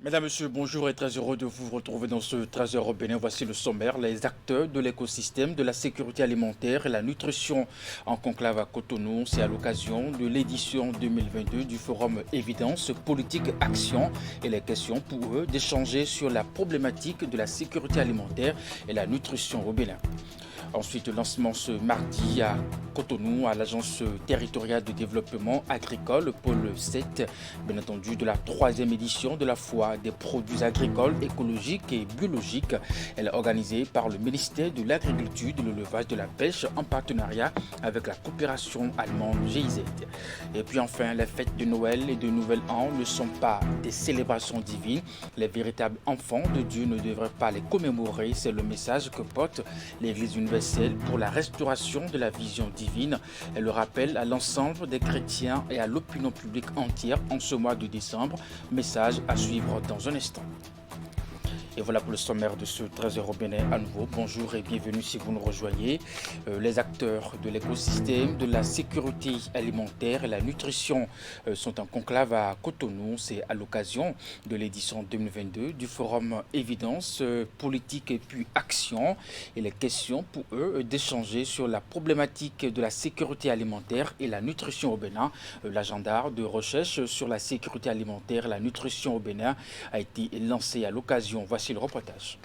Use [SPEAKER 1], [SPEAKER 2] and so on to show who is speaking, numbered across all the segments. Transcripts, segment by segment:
[SPEAKER 1] Mesdames, Messieurs, bonjour et très heureux de vous retrouver dans ce 13h au Bénin. Voici le sommaire. Les acteurs de l'écosystème, de la sécurité alimentaire et la nutrition en conclave à Cotonou. C'est à l'occasion de l'édition 2022 du forum Évidence, Politique, Action et les questions pour eux d'échanger sur la problématique de la sécurité alimentaire et la nutrition au Bénin. Ensuite, lancement ce mardi à Cotonou, à l'Agence territoriale de développement agricole, pôle 7, bien entendu, de la 3e édition de la foire des produits agricoles, écologiques et biologiques. Elle est organisée par le ministère de l'Agriculture, de l'Élevage, de la Pêche, en partenariat avec la coopération allemande GIZ. Et puis enfin, les fêtes de Noël et de Nouvel An ne sont pas des célébrations divines. Les véritables enfants de Dieu ne devraient pas les commémorer. C'est le message que porte l'Église universelle pour la restauration de la vision divine. Elle le rappelle à l'ensemble des chrétiens et à l'opinion publique entière en ce mois de décembre. Message à suivre dans un instant. Et voilà pour le sommaire de ce 13h au Bénin à nouveau. Bonjour et bienvenue si vous nous rejoignez. Les acteurs de l'écosystème, de la sécurité alimentaire et la nutrition sont en conclave à Cotonou. C'est à l'occasion de l'édition 2022 du forum Évidence, Politique et puis Action. Et les questions pour eux d'échanger sur la problématique de la sécurité alimentaire et la nutrition au Bénin. L'agenda de recherche sur la sécurité alimentaire et la nutrition au Bénin a été lancé à l'occasion. Voici le reportage.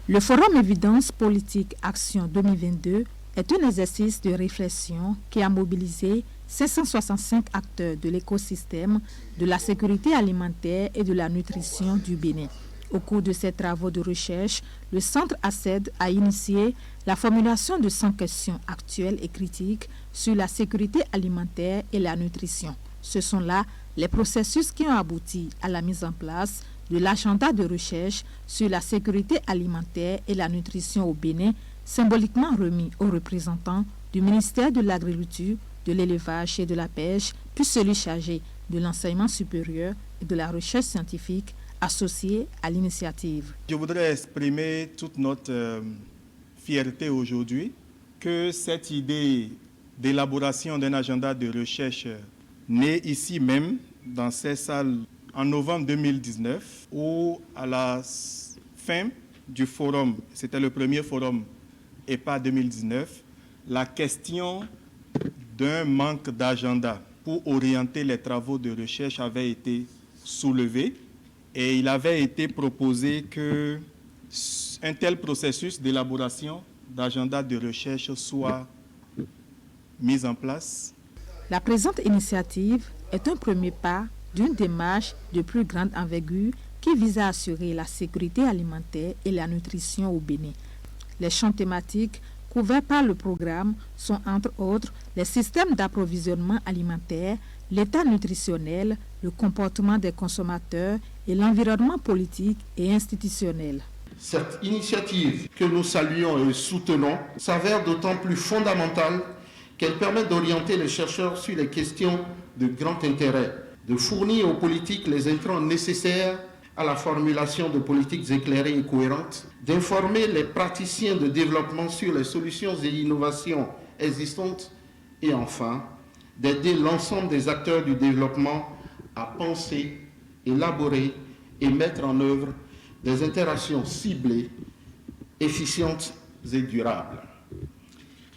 [SPEAKER 2] Le Forum Évidence Politique Action 2022 est un exercice de réflexion qui a mobilisé 565 acteurs de l'écosystème, de la sécurité alimentaire et de la nutrition du Bénin. Au cours de ces travaux de recherche, le Centre ACED a initié la formulation de 100 questions actuelles et critiques sur la sécurité alimentaire et la nutrition. Ce sont là les processus qui ont abouti à la mise en place de l'agenda de recherche sur la sécurité alimentaire et la nutrition au Bénin, symboliquement remis aux représentants du ministère de l'Agriculture, de l'Élevage et de la Pêche, puis celui chargé de l'enseignement supérieur et de la recherche scientifique associé à l'initiative.
[SPEAKER 3] Je voudrais exprimer toute notre fierté aujourd'hui que cette idée d'élaboration d'un agenda de recherche née ici même, dans ces salles, en novembre 2019, où à la fin du forum, c'était le premier forum EPA 2019, la question d'un manque d'agenda pour orienter les travaux de recherche avait été soulevée et il avait été proposé qu'un tel processus d'élaboration d'agenda de recherche soit mis en place.
[SPEAKER 2] La présente initiative est un premier pas d'une démarche de plus grande envergure qui vise à assurer la sécurité alimentaire et la nutrition au Bénin. Les champs thématiques couverts par le programme sont entre autres les systèmes d'approvisionnement alimentaire, l'état nutritionnel, le comportement des consommateurs et l'environnement politique et institutionnel.
[SPEAKER 4] Cette initiative que nous saluons et soutenons s'avère d'autant plus fondamentale qu'elle permet d'orienter les chercheurs sur les questions de grand intérêt, de fournir aux politiques les intrants nécessaires à la formulation de politiques éclairées et cohérentes, d'informer les praticiens de développement sur les solutions et innovations existantes et enfin, d'aider l'ensemble des acteurs du développement à penser, élaborer et mettre en œuvre des interactions ciblées, efficientes et durables.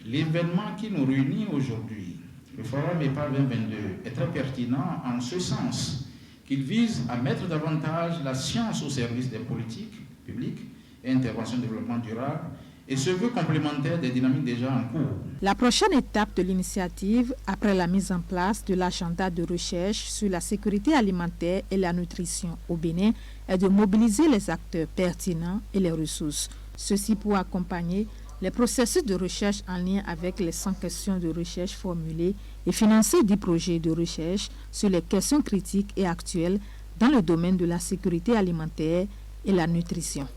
[SPEAKER 5] L'événement qui nous réunit aujourd'hui, le Forum EPA 2022, est très pertinent en ce sens qu'il vise à mettre davantage la science au service des politiques publiques et interventions de développement durable et se veut complémentaire des dynamiques déjà en cours.
[SPEAKER 2] La prochaine étape de l'initiative, après la mise en place de l'agenda de recherche sur la sécurité alimentaire et la nutrition au Bénin, est de mobiliser les acteurs pertinents et les ressources. Ceci pour accompagner les processus de recherche en lien avec les 100 questions de recherche formulées et financer des projets de recherche sur les questions critiques et actuelles dans le domaine de la sécurité alimentaire et la nutrition.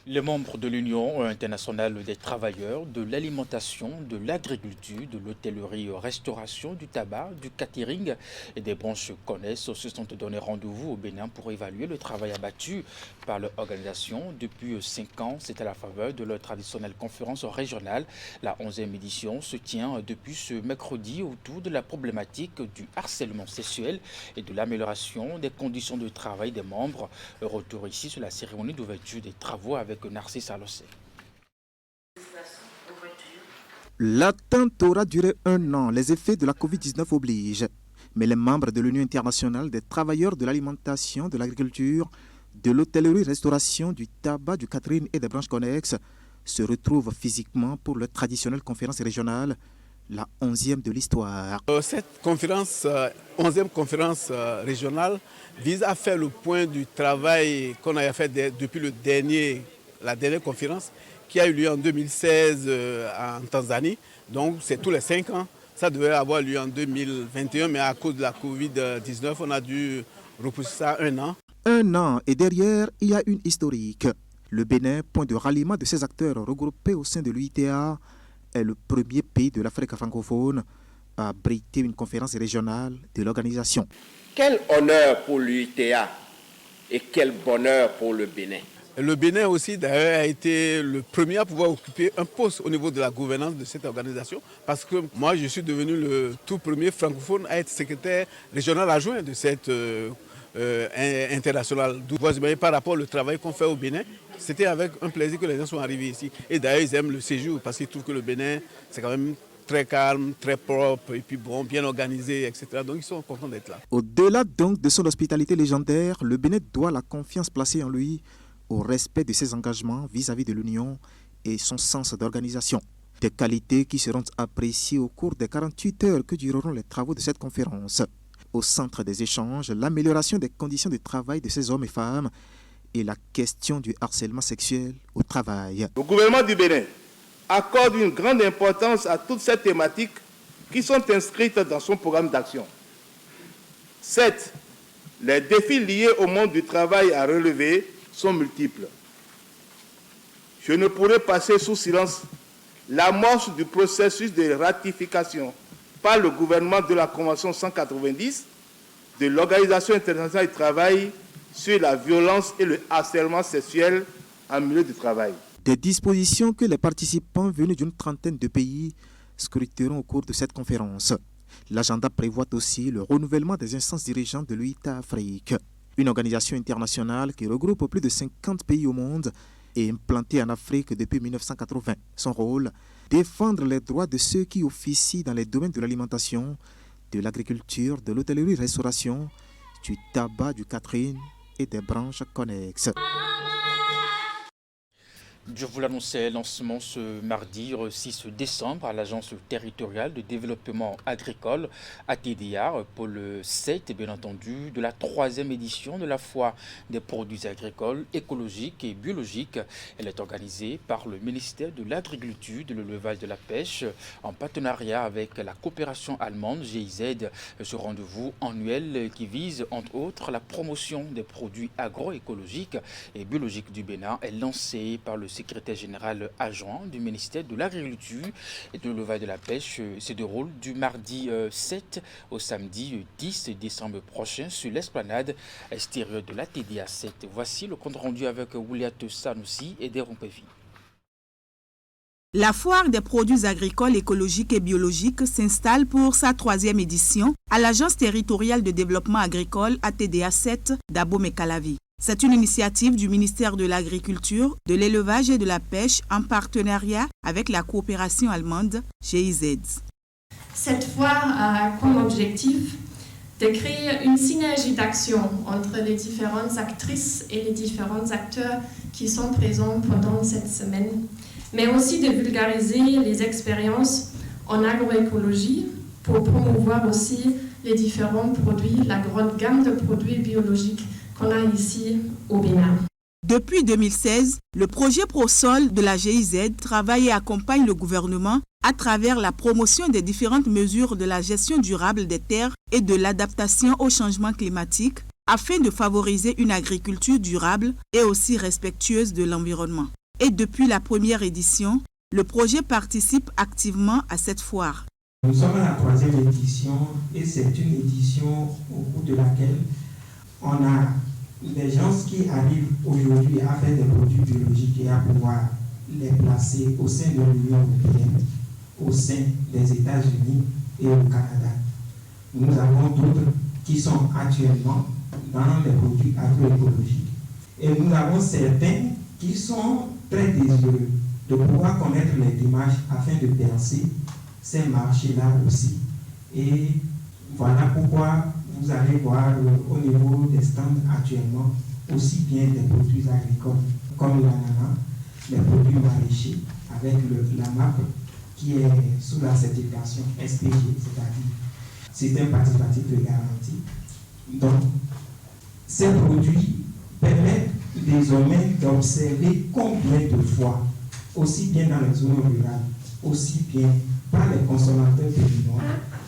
[SPEAKER 1] Les membres de l'Union internationale des travailleurs de l'alimentation, de l'agriculture, de l'hôtellerie-restauration, du tabac, du catering et des branches connexes se sont donné rendez-vous au Bénin pour évaluer le travail abattu par l'organisation depuis 5 ans. C'est à la faveur de leur traditionnelle conférence régionale. La 11e édition se tient depuis ce mercredi autour de la problématique du harcèlement sexuel et de l'amélioration des conditions de travail des membres. Retour ici sur la cérémonie d'ouverture des travaux avec Narcisse Alossé.
[SPEAKER 6] L'attente aura duré 1 an. Les effets de la Covid-19 obligent. Mais les membres de l'Union internationale des travailleurs de l'alimentation, de l'agriculture, de l'hôtellerie-restauration, du tabac, du catering et des branches connexes se retrouvent physiquement pour leur traditionnelle conférence régionale, la 11e de l'histoire.
[SPEAKER 7] Cette conférence, 11e conférence régionale, vise à faire le point du travail qu'on a fait depuis la dernière conférence qui a eu lieu en 2016 en Tanzanie. Donc c'est tous les 5 ans. Ça devait avoir lieu en 2021, mais à cause de la Covid-19, on a dû repousser ça 1 an.
[SPEAKER 6] 1 an et derrière, il y a une historique. Le Bénin, point de ralliement de ces acteurs regroupés au sein de l'UITA, est le premier pays de l'Afrique francophone à abriter une conférence régionale de l'organisation.
[SPEAKER 8] Quel honneur pour l'UITA et quel bonheur pour le Bénin.
[SPEAKER 7] Le Bénin aussi d'ailleurs a été le premier à pouvoir occuper un poste au niveau de la gouvernance de cette organisation parce que moi je suis devenu le tout premier francophone à être secrétaire régional adjoint de cette internationale. Vous imaginez par rapport au travail qu'on fait au Bénin, c'était avec un plaisir que les gens sont arrivés ici. Et d'ailleurs ils aiment le séjour parce qu'ils trouvent que le Bénin c'est quand même très calme, très propre et puis bon, bien organisé, etc. Donc ils sont contents d'être là.
[SPEAKER 6] Au-delà donc de son hospitalité légendaire, le Bénin doit la confiance placée en lui au respect de ses engagements vis-à-vis de l'Union et son sens d'organisation. Des qualités qui seront appréciées au cours des 48 heures que dureront les travaux de cette conférence. Au centre des échanges, l'amélioration des conditions de travail de ces hommes et femmes et la question du harcèlement sexuel au travail.
[SPEAKER 9] Le gouvernement du Bénin accorde une grande importance à toutes ces thématiques qui sont inscrites dans son programme d'action. 7. Les défis liés au monde du travail à relever sont multiples. Je ne pourrais passer sous silence l'amorce du processus de ratification par le gouvernement de la Convention 190 de l'Organisation internationale du travail sur la violence et le harcèlement sexuel en milieu de travail.
[SPEAKER 6] Des dispositions que les participants venus d'une trentaine de pays scruteront au cours de cette conférence. L'agenda prévoit aussi le renouvellement des instances dirigeantes de l'UITA Afrique, une organisation internationale qui regroupe plus de 50 pays au monde et implantée en Afrique depuis 1980. Son rôle, défendre les droits de ceux qui officient dans les domaines de l'alimentation, de l'agriculture, de l'hôtellerie-restauration, du tabac, du catering et des branches connexes.
[SPEAKER 1] Je vous l'annonçais, lancement ce mardi 6 décembre à l'Agence territoriale de développement agricole ATDA, pôle 7, bien entendu, de la 3e édition de la foire des produits agricoles, écologiques et biologiques. Elle est organisée par le ministère de l'Agriculture, de l'élevage et de la pêche en partenariat avec la coopération allemande GIZ. Ce rendez-vous annuel qui vise entre autres la promotion des produits agroécologiques et biologiques du Bénin est lancé par le secrétaire général adjoint du ministère de l'Agriculture et de l'élevage et de la pêche se déroule du mardi 7 au samedi 10 décembre prochain sur l'esplanade extérieure de la TDA 7. Voici le compte rendu avec William Sanoussi et Deron Pévi.
[SPEAKER 10] La foire des produits agricoles, écologiques et biologiques s'installe pour sa 3e édition à l'Agence territoriale de développement agricole ATDA 7 d'Abomey-Calavi. C'est une initiative du ministère de l'Agriculture, de l'Élevage et de la Pêche en partenariat avec la coopération allemande GIZ.
[SPEAKER 11] Cette foire a comme objectif de créer une synergie d'action entre les différentes actrices et les différents acteurs qui sont présents pendant cette semaine, mais aussi de vulgariser les expériences en agroécologie pour promouvoir aussi les différents produits, la grande gamme de produits biologiques qu'on a ici au Bénin.
[SPEAKER 10] Depuis 2016, le projet ProSol de la GIZ travaille et accompagne le gouvernement à travers la promotion des différentes mesures de la gestion durable des terres et de l'adaptation au changement climatique, afin de favoriser une agriculture durable et aussi respectueuse de l'environnement. Et depuis la première édition, le projet participe activement à cette foire.
[SPEAKER 12] Nous sommes à la 3e édition et c'est une édition au cours de laquelle on a des gens qui arrivent aujourd'hui à faire des produits biologiques et à pouvoir les placer au sein de l'Union européenne, au sein des États-Unis et au Canada. Nous avons d'autres qui sont actuellement dans les produits agroécologiques. Et nous avons certains qui sont très désireux de pouvoir connaître les démarches afin de percer ces marchés-là aussi. Et voilà pourquoi vous allez voir au niveau des stands actuellement aussi bien des produits agricoles comme l'ananas, les produits maraîchers avec la MAP qui est sous la certification SPG, c'est-à-dire système participatif de garantie. Donc, ces produits permettent désormais d'observer combien de fois, aussi bien dans les zones rurales, aussi bien par les consommateurs périnnois,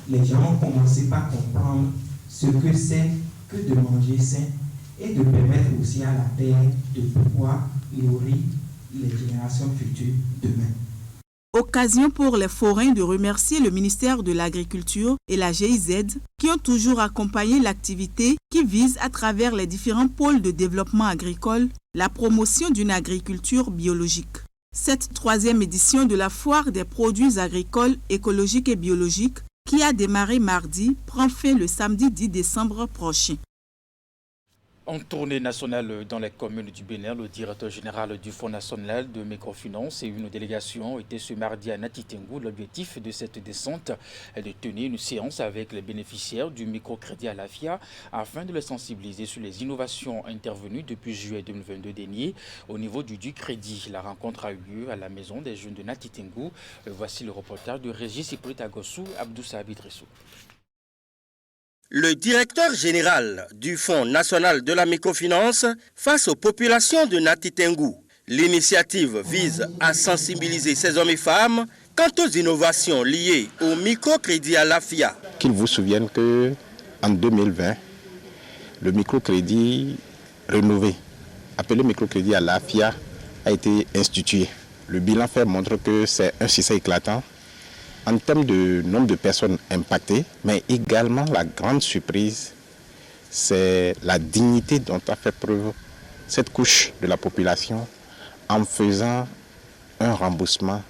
[SPEAKER 12] les gens ont commencé par comprendre ce que c'est que de manger sain et de permettre aussi à la terre de pouvoir nourrir les générations futures demain.
[SPEAKER 10] Occasion pour les forains de remercier le ministère de l'Agriculture et la GIZ qui ont toujours accompagné l'activité qui vise à travers les différents pôles de développement agricole la promotion d'une agriculture biologique. Cette 3e édition de la foire des produits agricoles, écologiques et biologiques qui a démarré mardi prend fin le samedi 10 décembre prochain.
[SPEAKER 1] En tournée nationale dans les communes du Bénin, le directeur général du Fonds national de microfinance et une délégation étaient ce mardi à Natitengu. L'objectif de cette descente est de tenir une séance avec les bénéficiaires du microcrédit à l'AFIA afin de les sensibiliser sur les innovations intervenues depuis juillet 2022 dernier au niveau du crédit. La rencontre a eu lieu à la maison des jeunes de Natitengu. Voici le reportage de Régis Hippolyte Agossou, Abdou Sabi Dressou.
[SPEAKER 13] Le directeur général du Fonds national de la microfinance face aux populations de Natitengu. L'initiative vise à sensibiliser ces hommes et femmes quant aux innovations liées au microcrédit à l'AFIA.
[SPEAKER 14] Qu'ils vous souviennent qu'en 2020, le microcrédit rénové, appelé microcrédit à l'AFIA, a été institué. Le bilan fait montre que c'est un succès éclatant en termes de nombre de personnes impactées, mais également la grande surprise, c'est la dignité dont a fait preuve cette couche de la population en faisant un remboursement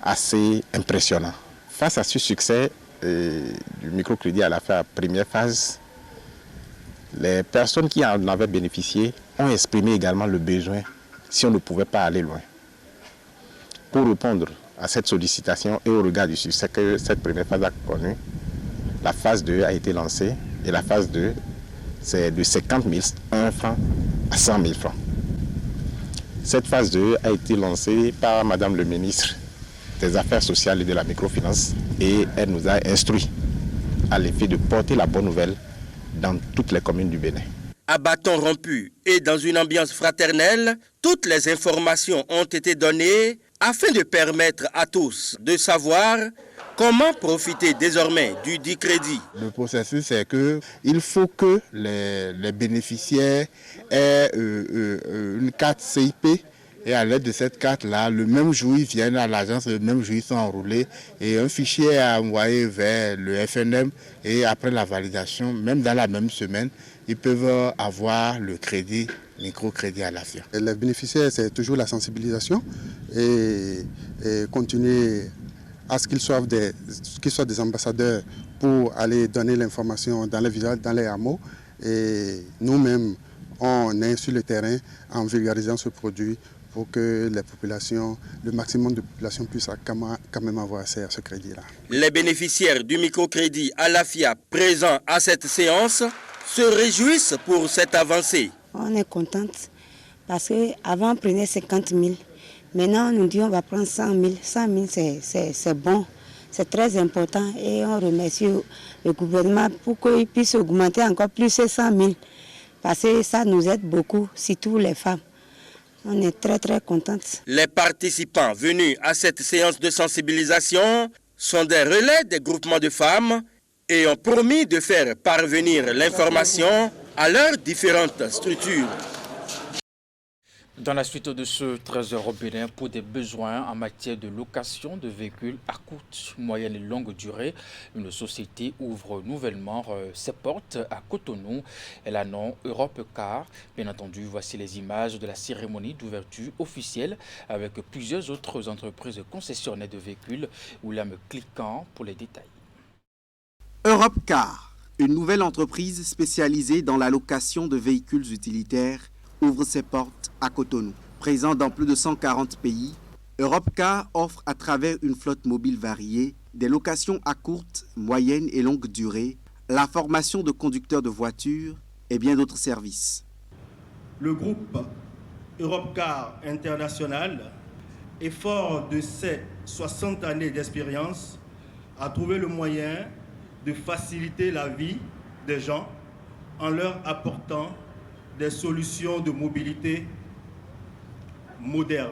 [SPEAKER 14] assez impressionnant. Face à ce succès du microcrédit à la première phase, les personnes qui en avaient bénéficié ont exprimé également le besoin si on ne pouvait pas aller loin. Pour répondre à cette sollicitation et au regard du succès que cette première phase a connu, la phase 2 a été lancée et la phase 2, c'est de 50 001 francs à 100 000 francs. Cette phase 2 a été lancée par Madame le ministre des Affaires sociales et de la microfinance et elle nous a instruit à l'effet de porter la bonne nouvelle dans toutes les communes du Bénin.
[SPEAKER 13] À bâton rompu et dans une ambiance fraternelle, toutes les informations ont été données afin de permettre à tous de savoir comment profiter désormais du dit crédit.
[SPEAKER 15] Le processus, c'est qu'il faut que les bénéficiaires aient une carte CIP et à l'aide de cette carte-là, le même jour, ils viennent à l'agence, le même jour, ils sont enrôlés et un fichier est envoyé vers le FNM et après la validation, même dans la même semaine, ils peuvent avoir le crédit, microcrédit à l'AFIA.
[SPEAKER 16] Les bénéficiaires, c'est toujours la sensibilisation et continuer à ce qu'ils soient des ambassadeurs pour aller donner l'information dans les villages, dans les hameaux. Et nous-mêmes, on est sur le terrain en vulgarisant ce produit pour que les populations, le maximum de populations puissent quand même avoir accès à ce crédit-là.
[SPEAKER 13] Les bénéficiaires du microcrédit à l'AFIA présents à cette séance se réjouissent pour cette avancée.
[SPEAKER 17] On est contente parce qu'avant on prenait 50 000. Maintenant on nous dit on va prendre 100 000. 100 000 c'est bon, c'est très important et on remercie le gouvernement pour qu'il puisse augmenter encore plus ces 100 000 parce que ça nous aide beaucoup, surtout les femmes. On est très contentes.
[SPEAKER 13] Les participants venus à cette séance de sensibilisation sont des relais des groupements de femmes et ont promis de faire parvenir l'information à leurs différentes structures.
[SPEAKER 1] Dans la suite de ce trésor au Bénin, pour des besoins en matière de location de véhicules à courte, moyenne et longue durée, une société ouvre nouvellement ses portes à Cotonou. Elle a nom Europe Car. Bien entendu, voici les images de la cérémonie d'ouverture officielle avec plusieurs autres entreprises concessionnaires de véhicules. William cliquant pour les détails.
[SPEAKER 18] Europe Car, une nouvelle entreprise spécialisée dans la location de véhicules utilitaires, ouvre ses portes à Cotonou. Présent dans plus de 140 pays, Europe Car offre à travers une flotte mobile variée des locations à courte, moyenne et longue durée, la formation de conducteurs de voitures et bien d'autres services.
[SPEAKER 19] Le groupe Europe Car International est fort de ses 60 années d'expérience, a trouvé le moyen de faciliter la vie des gens en leur apportant des solutions de mobilité modernes.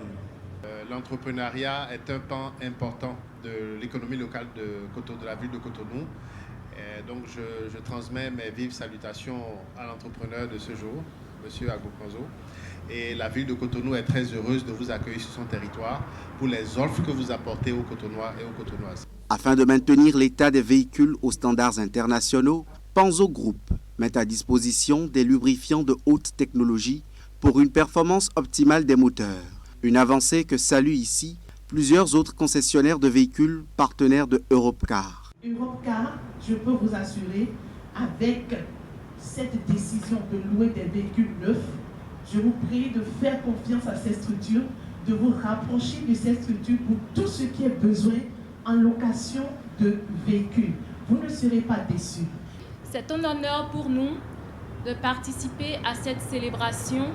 [SPEAKER 20] L'entrepreneuriat est un pan important de l'économie locale de la ville de Cotonou. Et donc je transmets mes vives salutations à l'entrepreneur de ce jour, M. Agokonzo. Et la ville de Cotonou est très heureuse de vous accueillir sur son territoire pour les offres que vous apportez aux Cotonois et aux Cotonoises.
[SPEAKER 18] Afin de maintenir l'état des véhicules aux standards internationaux, Panzo Group met à disposition des lubrifiants de haute technologie pour une performance optimale des moteurs. Une avancée que saluent ici plusieurs autres concessionnaires de véhicules partenaires de Europe Car.
[SPEAKER 21] Europe Car, je peux vous assurer, avec cette décision de louer des véhicules neufs, je vous prie de faire confiance à ces structures, de vous rapprocher de ces structures pour tout ce qui est besoin en location de véhicules. Vous ne serez pas déçus.
[SPEAKER 22] C'est un honneur pour nous de participer à cette célébration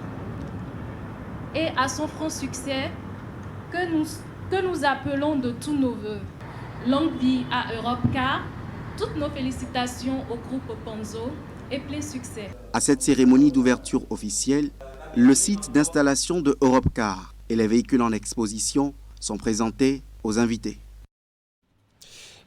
[SPEAKER 22] et à son franc succès que nous appelons de tous nos voeux. Longue vie à Europe Car, toutes nos félicitations au groupe Panzo et plein succès.
[SPEAKER 18] À cette cérémonie d'ouverture officielle, le site d'installation de Europe Car et les véhicules en exposition sont présentés aux invités.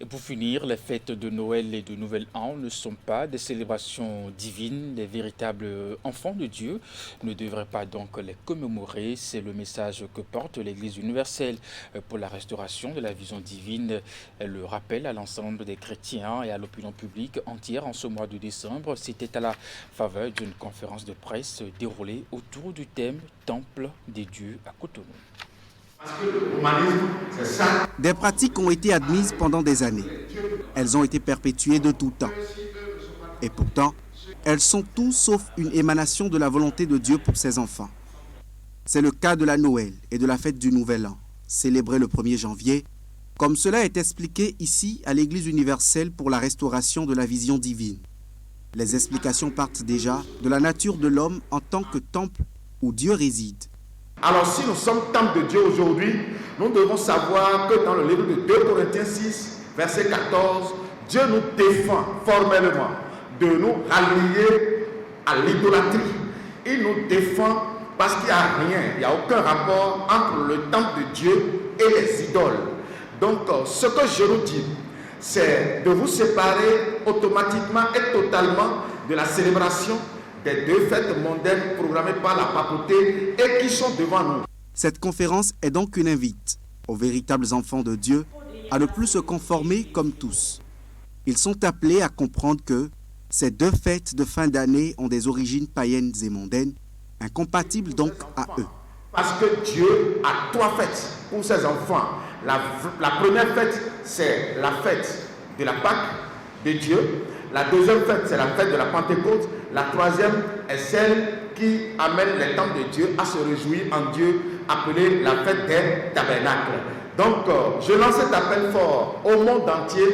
[SPEAKER 1] Et pour finir, les fêtes de Noël et de Nouvel An ne sont pas des célébrations divines. Les véritables enfants de Dieu ne devraient pas donc les commémorer. C'est le message que porte l'Église universelle pour la restauration de la vision divine. Elle le rappelle à l'ensemble des chrétiens et à l'opinion publique entière en ce mois de décembre. C'était à la faveur d'une conférence de presse déroulée autour du thème « Temple des dieux » à Cotonou.
[SPEAKER 18] Des pratiques ont été admises pendant des années. Elles ont été perpétuées de tout temps. Et pourtant, elles sont tout sauf une émanation de la volonté de Dieu pour ses enfants. C'est le cas de la Noël et de la fête du Nouvel An, célébrée le 1er janvier, comme cela est expliqué ici à l'Église universelle pour la restauration de la vision divine. Les explications partent déjà de la nature de l'homme en tant que temple où Dieu réside.
[SPEAKER 4] Alors si nous sommes temple de Dieu aujourd'hui, nous devons savoir que dans le livre de 2 Corinthiens 6, verset 14, Dieu nous défend formellement de nous rallier à l'idolâtrie. Il nous défend parce qu'il n'y a rien, il n'y a aucun rapport entre le temple de Dieu et les idoles. Donc ce que je vous dis, c'est de vous séparer automatiquement et totalement de la célébration des 2 fêtes mondaines programmées par la papauté et qui sont devant nous.
[SPEAKER 18] Cette conférence est donc une invite aux véritables enfants de Dieu à ne plus se conformer comme tous. Ils sont appelés à comprendre que ces 2 fêtes de fin d'année ont des origines païennes et mondaines, incompatibles donc à eux.
[SPEAKER 4] Parce que Dieu a 3 fêtes pour ses enfants. La première fête, c'est la fête de la Pâque de Dieu. La deuxième fête, c'est la fête de la Pentecôte. La troisième est celle qui amène les temps de Dieu à se réjouir en Dieu, appelée la fête des tabernacles. Donc, je lance cet appel fort au monde entier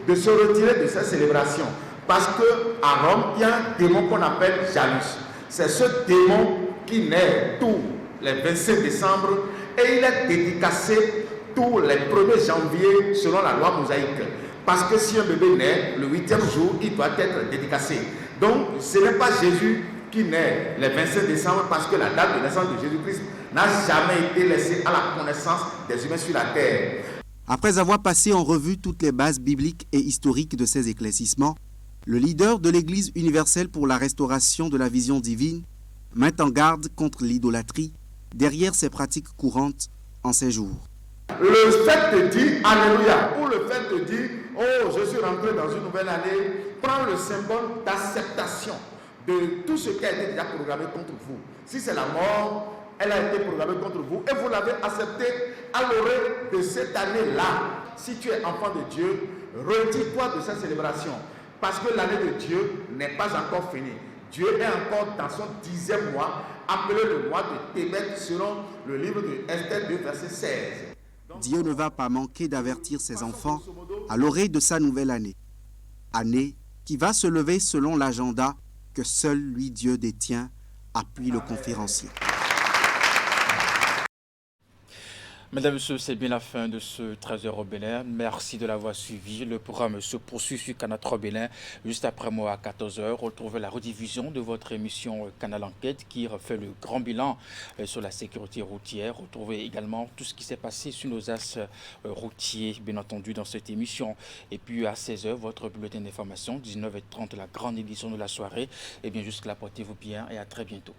[SPEAKER 4] de se retirer de ces célébrations. Parce qu'à Rome, il y a un démon qu'on appelle Janus. C'est ce démon qui naît tous les 25 décembre et il est dédicacé tous les 1er janvier selon la loi mosaïque. Parce que si un bébé naît, le 8e jour, il doit être dédicacé. Donc, ce n'est pas Jésus qui naît le 25 décembre parce que la date de naissance de Jésus-Christ n'a jamais été laissée à la connaissance des humains sur la terre.
[SPEAKER 18] Après avoir passé en revue toutes les bases bibliques et historiques de ces éclaircissements, Le leader de l'Église universelle pour la restauration de la vision divine met en garde contre l'idolâtrie derrière ces pratiques courantes en ces jours.
[SPEAKER 3] Le fait de dire Alléluia ou le fait de dire oh, je suis rentré dans une nouvelle année prend le symbole d'acceptation de tout ce qui a été déjà programmé contre vous. Si c'est la mort, elle a été programmée contre vous et vous l'avez acceptée à l'orée de cette année-là. Si tu es enfant de Dieu, retire-toi de cette célébration parce que l'année de Dieu n'est pas encore finie. Dieu est encore dans son 10e mois, appelé le mois de Tébet selon le livre de Esther 2, verset 16.
[SPEAKER 18] Dieu ne va pas manquer d'avertir ses enfants à l'orée de sa nouvelle année. Année qui va se lever selon l'agenda que seul lui Dieu détient, appuie le conférencier.
[SPEAKER 1] Mesdames et messieurs, c'est bien la fin de ce 13h au Bénin. Merci de l'avoir suivi. Le programme se poursuit sur Canal 3 Bénin. Juste après moi, à 14h, retrouvez la rediffusion de votre émission Canal Enquête qui refait le grand bilan sur la sécurité routière. Retrouvez également tout ce qui s'est passé sur nos axes routiers, bien entendu, dans cette émission. Et puis à 16h, votre bulletin d'information, 19h30, la grande édition de la soirée. Et bien jusque-là, portez-vous bien et à très bientôt.